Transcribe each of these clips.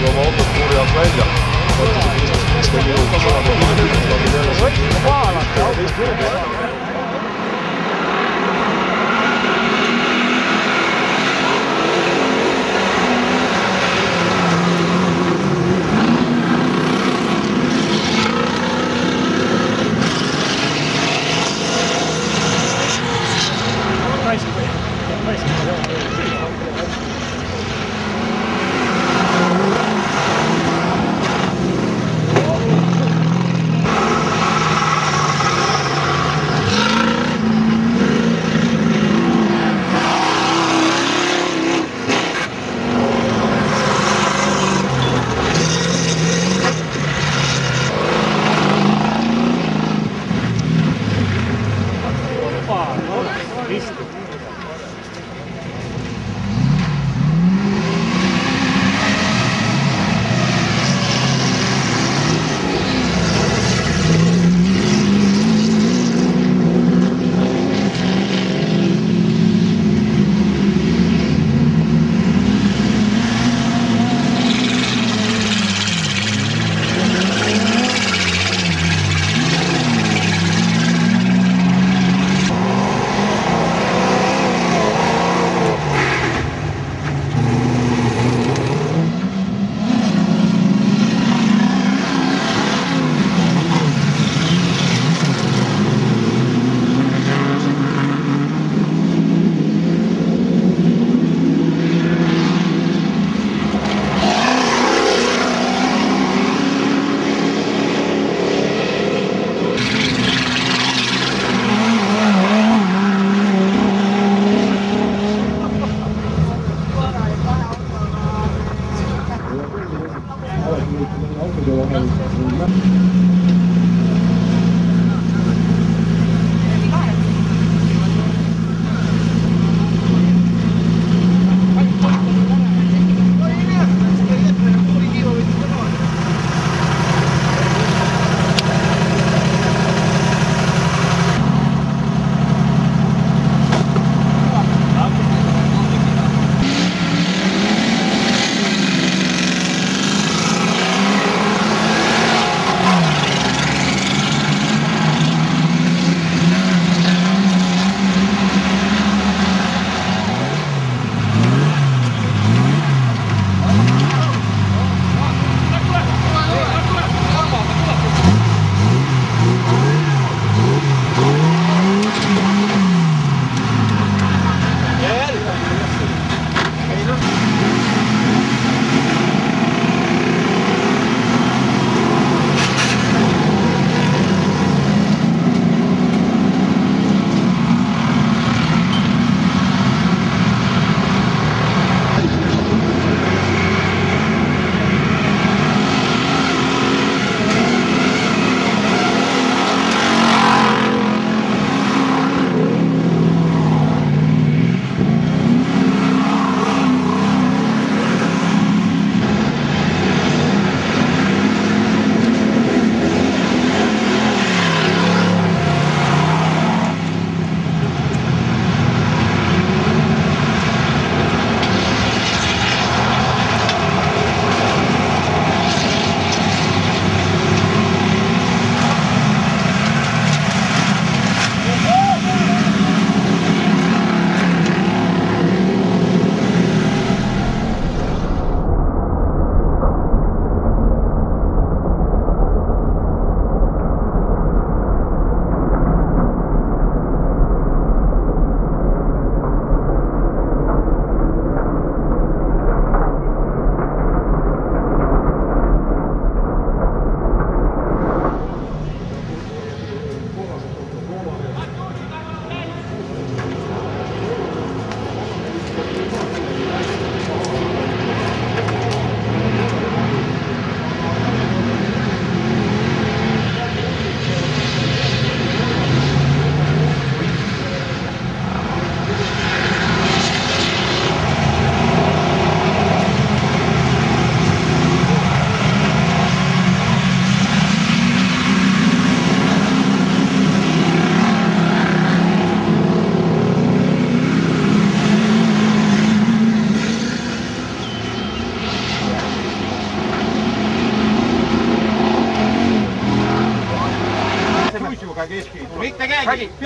oma autot tuuri alt välja.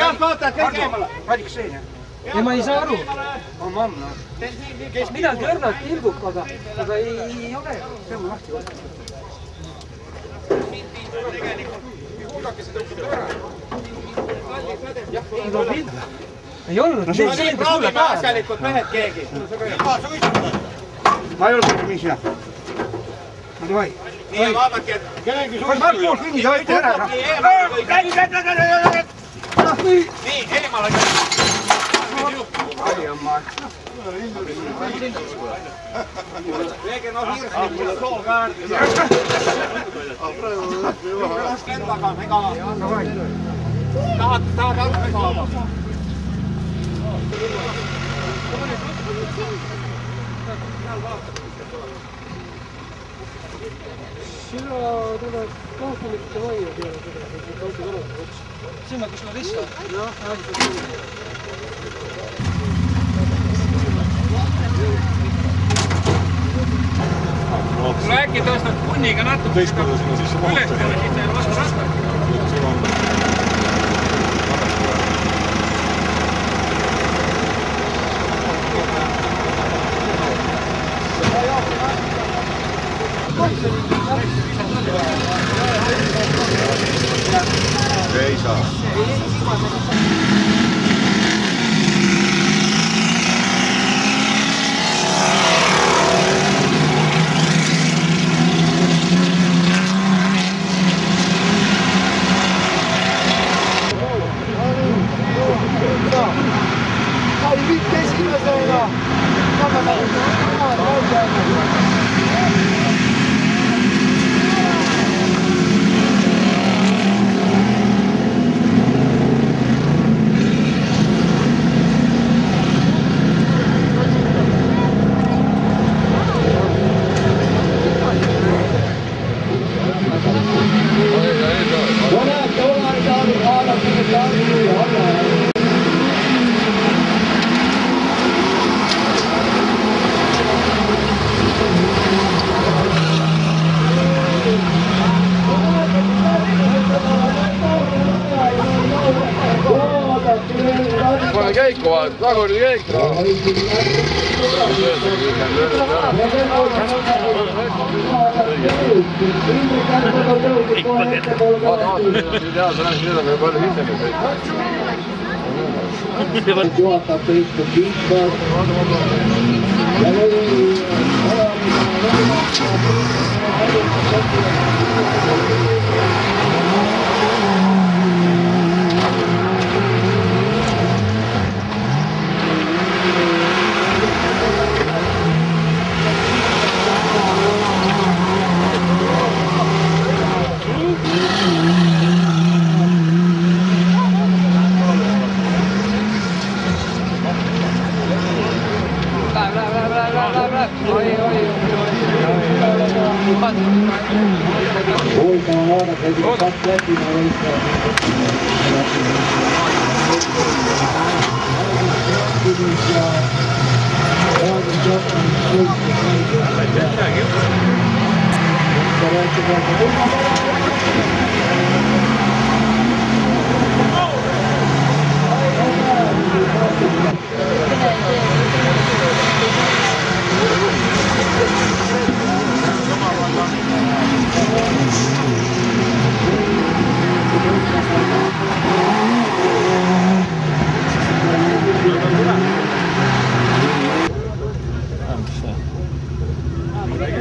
sealt vaatad kõik eemale. Valiks siin, jah? Ei, ma ei saa aru. On, no. Midagi õrnalt tilgub, aga ei ole. See on lahti võtta. Ei olnud. Siin proovime asjalikult mehed keegi. Ma ei olnud nii sina. No davai. Nii, vaadake, et kellegi suur markuus kinni, sa võite ära. Nii, eemale. Veege no hirsi, mulle sool ka äärdes. Endaga on ega. Tahad alga saada? Sina tuleb kohtunike majja peale seda, kui auto kõrvalt võtsi. Sinna, kus Larissa? Jah, kuule äkki tõstad punniga natuke üles peale, siis ei ole vastu rasta. Ei saa. Sai mitte esimesena! Pane käiku vaata, tagurdi käiku. Juhatab kõik kiitvad.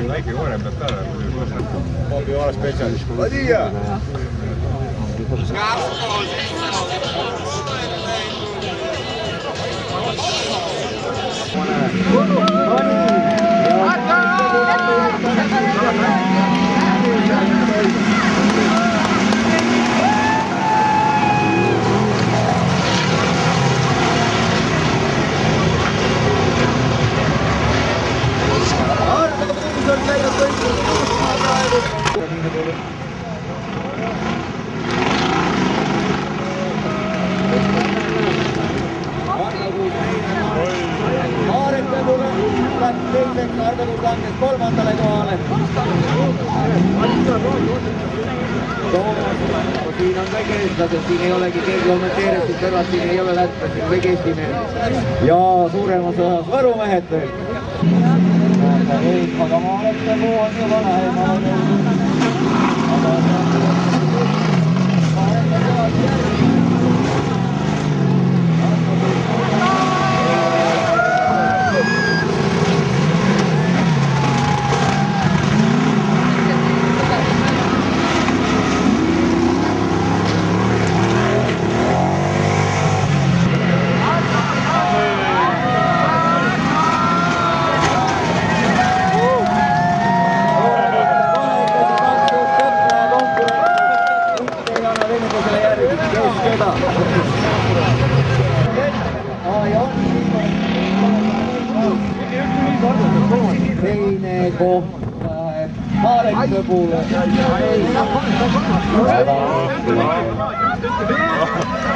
Väike koorem peab ka olla spetsialist. Vadia! Marek teiseks, Arvelus langes 3. kohale. Siin on kõik eestlased, siin ei olegi keegi kommenteeritud kõrval, siin ei ole lätlasi, siin on kõik eestimehed. Ja suuremas osas võrumehed veel. Aga ma olen puu on juba lähemal. Teine koht Marek Lõbule.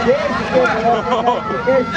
Kes